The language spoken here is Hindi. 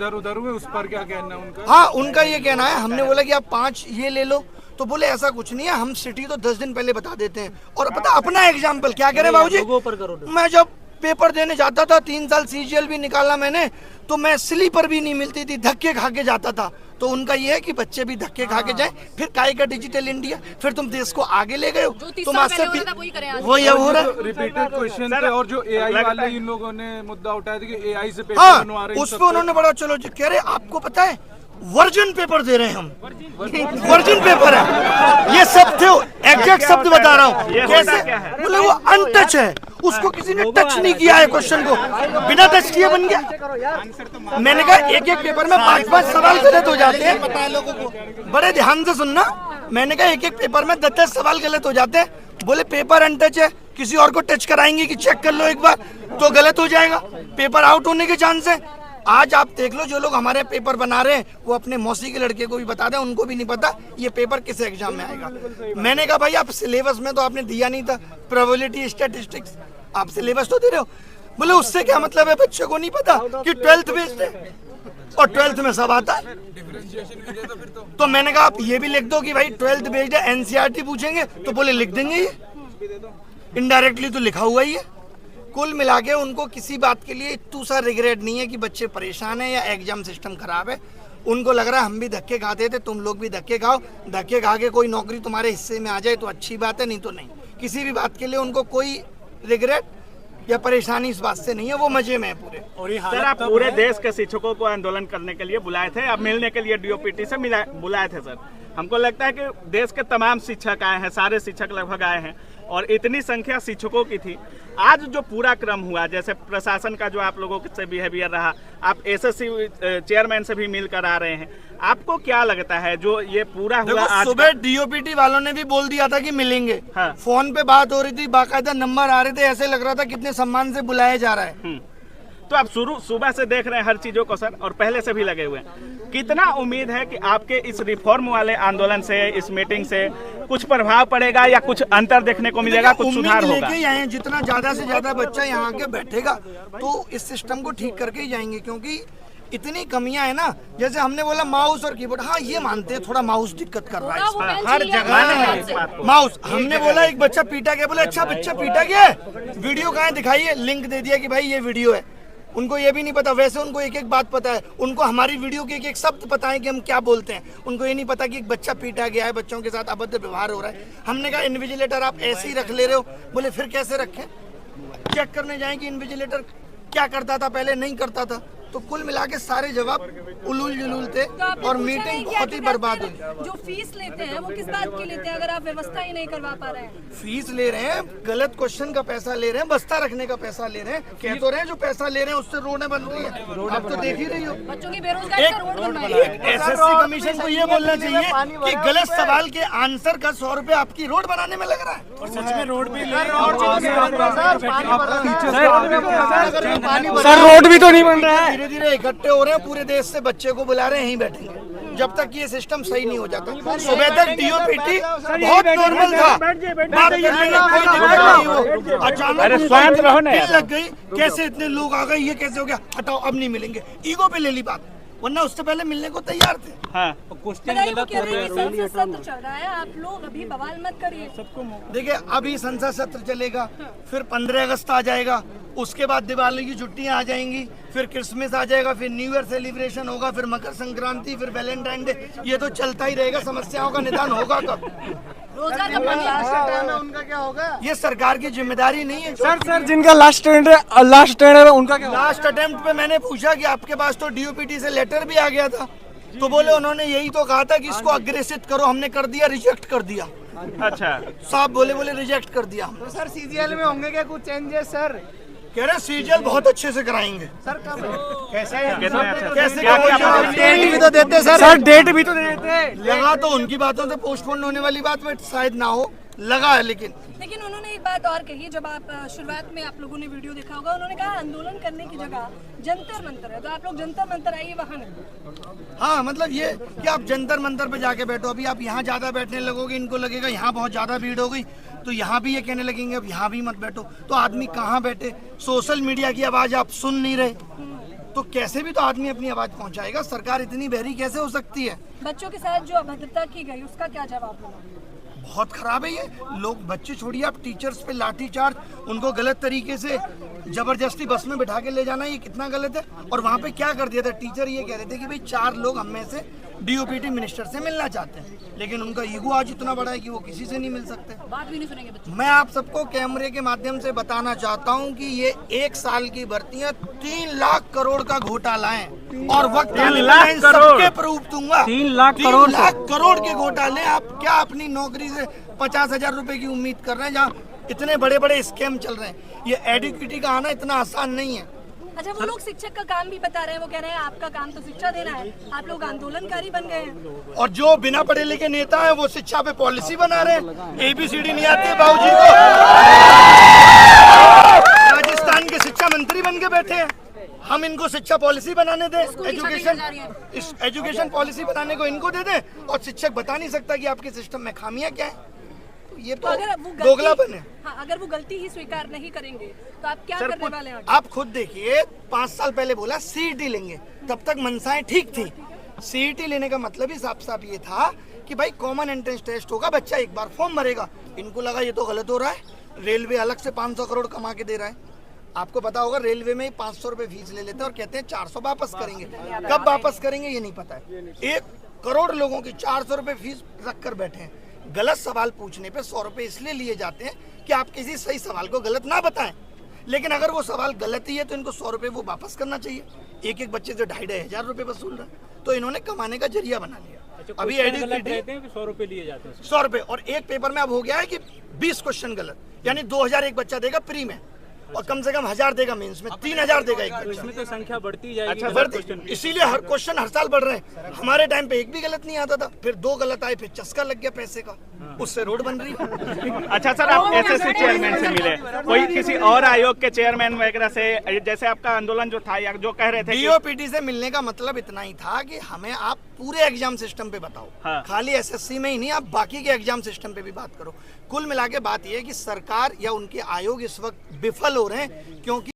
इधर उधर हुए, उस पर क्या कहना है उनका? हाँ, उनका ये कहना है, हमने बोला कि आप 5 ये ले लो, तो बोले ऐसा कुछ नहीं है, हम सिटी तो 10 दिन पहले बता देते हैं। और पता अपना एग्जाम्पल क्या कह रहे बाबूजी, मैं जब पेपर देने जाता था 3 साल सीजीएल भी निकाला मैंने, तो मैं स्लीपर भी नहीं मिलती थी, धक्के खा के जाता था। तो उनका ये है कि बच्चे भी धक्के खा के जाएं, फिर काय का डिजिटल इंडिया, फिर तुम देश को आगे ले गए हो, तुम आज से वही हो रहा है। रिपीटेड क्वेश्चन थे, और जो एआई वाले इन लोगों ने मुद्दा उठाया था कि एआई से पेपर हाँ, बनवा रहे हैं, उस पर उन्होंने बड़ा चलो जी कह रहे, आपको पता है वर्जिन पेपर दे रहे हैं हम, वर्जिन पेपर है, ये सब थे, एग्जैक्ट शब्द बता रहा हूँ। कैसे बोले वो अनटच है, उसको किसी ने टच नहीं किया है, क्वेश्चन को बिना टच किए बन गया। मैंने कहा एक एक पेपर में 5-5 सवाल गलत हो जाते हैं, बड़े ध्यान से सुनना। मैंने कहा एक एक पेपर में 10-10 सवाल गलत हो जाते हैं। बोले पेपर अनटच है, किसी और को टच कराएंगे कि चेक कर लो एक बार तो गलत हो जाएगा, पेपर आउट होने के चांस है। आज आप देख लो, जो लोग हमारे पेपर बना रहे हैं वो अपने मौसी के लड़के को भी बता दें, उनको भी नहीं पता ये पेपर किस एग्जाम में आएगा। मैंने कहा भाई आप सिलेबस में तो आपने दिया नहीं था, प्रोबेबिलिटी स्टैटिस्टिक्स आप सिलेबस तो दे रहे हो। बोले उससे क्या मतलब है, बच्चे को नहीं पता कि 12th बेस्ड है और 12th में सब आता है। तो मैंने कहा आप ये भी लिख दो कि भाई 12th बेस्ड है, एनसीईआरटी पूछेंगे तो बोले लिख देंगे, ये इनडायरेक्टली तो लिखा हुआ ही है। कुल मिला के उनको किसी बात के लिए इतना सा रिग्रेट नहीं है कि बच्चे परेशान है या एग्जाम सिस्टम खराब है। उनको लग रहा है हम भी धक्के खाते थे, तुम लोग भी धक्के खाओ, धक्के खा के कोई नौकरी तुम्हारे हिस्से में आ जाए तो अच्छी बात है, नहीं तो नहीं। किसी भी बात के लिए उनको कोई रिग्रेट या परेशानी इस बात से नहीं है, वो मजे में है पूरे। और सर आप पूरे देश के शिक्षकों को आंदोलन करने के लिए बुलाए थे, अब मिलने के लिए डीओपीटी से बुलाए थे सर। हमको लगता है कि देश के तमाम शिक्षक आए हैं, सारे शिक्षक लगभग आए हैं और इतनी संख्या शिक्षकों की थी। आज जो पूरा क्रम हुआ, जैसे प्रशासन का जो आप लोगों से बिहेवियर रहा, आप एसएससी चेयरमैन से भी मिलकर आ रहे हैं, आपको क्या लगता है जो ये पूरा हुआ? आज सुबह डीओपीटी वालों ने भी बोल दिया था कि मिलेंगे, हाँ। फोन पे बात हो रही थी, बाकायदा नंबर आ रहे थे, ऐसे लग रहा था कितने सम्मान से बुलाया जा रहा है। तो आप सुबह से देख रहे हैं हर चीजों को सर, और पहले से भी लगे हुए हैं। कितना उम्मीद है कि आपके इस रिफॉर्म वाले आंदोलन से, इस मीटिंग से कुछ प्रभाव पड़ेगा या कुछ अंतर देखने को मिलेगा, कुछ सुधार होगा? लेके आए, जितना ज्यादा से ज्यादा बच्चा यहाँ आके बैठेगा तो इस सिस्टम को ठीक करके ही जाएंगे, क्योंकि इतनी कमियां है ना। जैसे हमने बोला माउस और कीबोर्ड, हाँ ये मानते हैं थोड़ा माउस दिक्कत कर रहा है हर जगह माउस। हमने बोला एक बच्चा पीटा गया, बोले अच्छा बच्चा पीटा गया है, वीडियो कहाँ है दिखाइए, लिंक दे दिया कि भाई ये वीडियो है। उनको ये भी नहीं पता, वैसे उनको एक एक बात पता है, उनको हमारी वीडियो के एक एक शब्द पता है कि हम क्या बोलते हैं। उनको ये नहीं पता कि एक बच्चा पीटा गया है, बच्चों के साथ अभद्र व्यवहार हो रहा है। हमने कहा इन्विजिलेटर आप ऐसे ही रख ले रहे हो, बोले फिर कैसे रखें, चेक करने जाएं कि इन्विजिलेटर क्या करता था पहले, नहीं करता था। तो कुल मिला के सारे जवाब उलूल जुलूल थे और मीटिंग बहुत ही बर्बाद हुई। जो फीस लेते हैं वो किस बात की लेते हैं अगर आप व्यवस्था ही नहीं करवा पा रहे हैं? फीस ले रहे हैं, गलत क्वेश्चन का पैसा ले रहे हैं, बस्ता रखने का पैसा ले रहे हैं। कह तो रहे हैं जो पैसा ले रहे हैं उससे रोडें बन रही है, आप तो देख ही रही हो। बच्चों की बेरोजगारी का रोड बनवाइए। एसएससी कमीशन को ये बोलना चाहिए कि गलत सवाल के आंसर का 100 रुपए आपकी रोड बनाने में लग रहा है। सच में रोड भी सर रोड भी तो नहीं बन रहा है। धीरे धीरे इकट्ठे हो रहे हैं, पूरे देश से बच्चे को बुला रहे हैं, यहीं बैठेंगे जब तक ये सिस्टम सही नहीं हो जाता। सुबह तक डीओपीटी बहुत नॉर्मल था, बात करने में कोई दिक्कत नहीं हो, अचानक लग गई, कैसे इतने लोग आ गए, ये कैसे हो गया, हटाओ अब नहीं मिलेंगे, ईगो पे ले ली बात, वरना उससे पहले मिलने को तैयार थे। हाँ। सत्र चल रहा है, आप लोग अभी बवाल मत करिए। देखिए अभी संसद सत्र चलेगा, फिर 15 अगस्त आ जाएगा, उसके बाद दिवाली की छुट्टियां आ जाएंगी, फिर क्रिसमस आ जाएगा, फिर न्यू ईयर सेलिब्रेशन होगा, फिर मकर संक्रांति, फिर वैलेंटाइन डे, ये तो चलता ही रहेगा। समस्याओं का निदान होगा कब? रोजगार उनका क्या होगा? ये सरकार की जिम्मेदारी नहीं है। सर जिनका लास्ट स्टैंड है उनका क्या? लास्ट अटेम्प्ट पे मैंने पूछा कि आपके पास तो डीओपीटी से लेटर भी आ गया था, तो बोले उन्होंने यही तो कहा था कि इसको अग्रेसित करो, हमने कर दिया, रिजेक्ट कर दिया। अच्छा साहब बोले रिजेक्ट कर दिया। तो सर सीजीएल में होंगे क्या कुछ चेंजेस सर? कह रहे सीजीएल बहुत अच्छे से कराएंगे। सर कब कैसे डेट भी तो देते सर डेट भी तो देते। लगा तो उनकी बातों से पोस्टपोन होने वाली बात में शायद ना हो, लगा है। लेकिन उन्होंने एक बात और कही, जब आप शुरुआत में आप लोगों ने वीडियो देखा होगा, उन्होंने कहा आंदोलन करने की जगह जंतर मंतर है, तो आप लोग जंतर मंतर आइए वहाँ नहीं। हाँ मतलब ये कि आप जंतर मंतर पे जाके बैठो, अभी आप यहाँ ज्यादा बैठने लगोगे, इनको लगेगा यहाँ बहुत ज्यादा भीड़ हो गई, तो यहाँ भी ये कहने लगेंगे अब यहाँ भी मत बैठो, तो आदमी कहाँ बैठे? सोशल मीडिया की आवाज आप सुन नहीं रहे, तो कैसे भी तो आदमी अपनी आवाज पहुंचाएगा। सरकार इतनी बहरी कैसे हो सकती है? बच्चों के साथ जो अभद्रता की गई उसका क्या जवाब होगा? बहुत खराब है ये। लोग, बच्चे छोड़िए, आप टीचर्स पे लाठी चार्ज, उनको गलत तरीके से जबरदस्ती बस में बिठा के ले जाना, ये कितना गलत है। और वहाँ पे क्या कर दिया था, टीचर ये कह रहे थे कि भाई 4 लोग हम में से डीओपीटी मिनिस्टर से मिलना चाहते हैं, लेकिन उनका ईगो आज इतना बड़ा है कि वो किसी से नहीं मिल सकते। बात भी नहीं सुनेंगे बच्चे। मैं आप सबको कैमरे के माध्यम से बताना चाहता हूं कि ये 1 साल की भर्तियां 3 लाख करोड़ का घोटाला है, और वक्त आने पर इन सबके प्रूफ दूंगा। 3 लाख 3 लाख करोड़ के घोटाले। आप क्या अपनी नौकरी से 50,000 रुपए की उम्मीद कर रहे हैं, जहाँ इतने बड़े बड़े स्कैम चल रहे हैं? ये एडुकेटी का आना इतना आसान नहीं है। अच्छा, वो लोग शिक्षक का काम भी बता रहे हैं, वो कह रहे हैं आपका काम तो शिक्षा देना है, आप लोग आंदोलनकारी बन गए हैं। और जो बिना पढ़े लिखे नेता है वो शिक्षा पे पॉलिसी बना रहे हैं। ABCD नहीं आती बाबूजी को, राजस्थान के शिक्षा मंत्री बन के बैठे हैं। हम इनको शिक्षा पॉलिसी बनाने दें, एजुकेशन पॉलिसी बनाने को इनको दे दें, और शिक्षक बता नहीं सकता कि आपके सिस्टम में खामियां क्या है। ये तो दोगलापन है। हाँ, अगर वो गलती ही स्वीकार नहीं करेंगे तो आप क्या करने वाले हैं? आप खुद देखिए, 5 साल पहले बोला CET लेंगे, तब तक मनसाएं ठीक थी। CET लेने का मतलब ही साफ साफ ये था कि भाई कॉमन एंट्रेंस टेस्ट होगा, बच्चा एक बार फॉर्म भरेगा। इनको लगा ये तो गलत हो रहा है। रेलवे अलग से 500 करोड़ कमा के दे रहा है। आपको पता होगा, रेलवे में 500 रुपए फीस ले लेते हैं और कहते हैं 400 वापस करेंगे। कब वापस करेंगे ये नहीं पता है। 1 करोड़ लोगों की 400 रुपए फीस रख कर बैठे हैं। गलत सवाल पूछने पे 100 रुपए इसलिए लिए जाते हैं कि आप किसी सही सवाल को गलत ना बताएं, लेकिन अगर वो सवाल गलत ही है तो इनको 100 रुपए वो वापस करना चाहिए। एक बच्चे से 2,500 रुपए वसूल रहे हैं, तो इन्होंने कमाने का जरिया बना लिया। अभी एडुकेटी 100 रुपए लिए जाते हैं, 100 रुपए, और एक पेपर में अब हो गया है कि 20 क्वेश्चन गलत, यानी 2,000 एक बच्चा देगा प्री में, और कम से कम 1,000 देगा मेंस में, 3,000 देगा एक बच्चा। इसमें तो संख्या बढ़ती जाएगी। अच्छा, इसीलिए हर क्वेश्चन हर साल बढ़ रहे हैं। हमारे टाइम पे एक भी गलत नहीं आता था, फिर 2 गलत आए, फिर चस्का लग गया पैसे का, उससे रोड बन रही है। अच्छा सर, आप SSC चेयरमैन से मिले, कोई किसी और आयोग के चेयरमैन वगैरह से, जैसे आपका आंदोलन जो था या जो कह रहे थे DOPT से मिलने का मतलब इतना ही था कि हमें आप पूरे एग्जाम सिस्टम पे बताओ। हाँ। खाली SSC में ही नहीं, आप बाकी के एग्जाम सिस्टम पे भी बात करो। कुल मिला के बात यह है कि सरकार या उनके आयोग इस वक्त विफल हो रहे हैं, क्योंकि